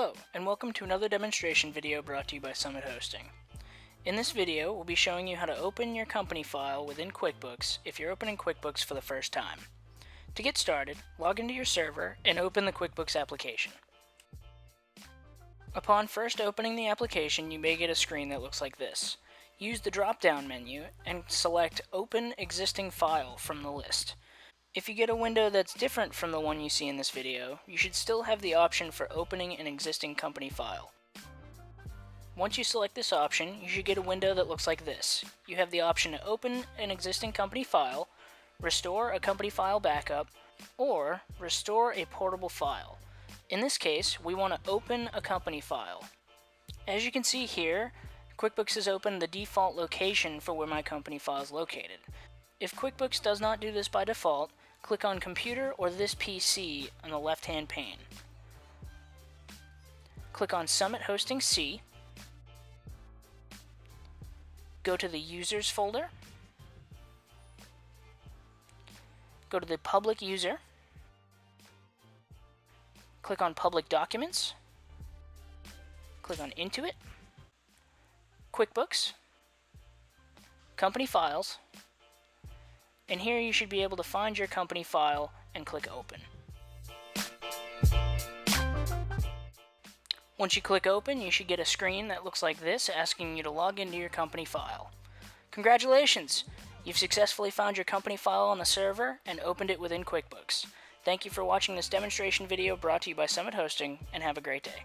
Hello, and welcome to another demonstration video brought to you by Summit Hosting. In this video, we'll be showing you how to open your company file within QuickBooks if you're opening QuickBooks for the first time. To get started, log into your server and open the QuickBooks application. Upon first opening the application, you may get a screen that looks like this. Use the drop-down menu and select Open Existing File from the list. If you get a window that's different from the one you see in this video, you should still have the option for opening an existing company file. Once you select this option, you should get a window that looks like this. You have the option to open an existing company file, restore a company file backup, or restore a portable file. In this case, we want to open a company file. As you can see here, QuickBooks has opened the default location for where my company file is located. If QuickBooks does not do this by default, click on Computer or This PC on the left-hand pane. Click on Summit Hosting C. Go to the Users folder. Go to the Public User. Click on Public Documents. Click on Intuit, QuickBooks, Company Files, and here you should be able to find your company file and click Open. Once you click Open, you should get a screen that looks like this asking you to log into your company file. Congratulations! You've successfully found your company file on the server and opened it within QuickBooks. Thank you for watching this demonstration video brought to you by Summit Hosting, and have a great day.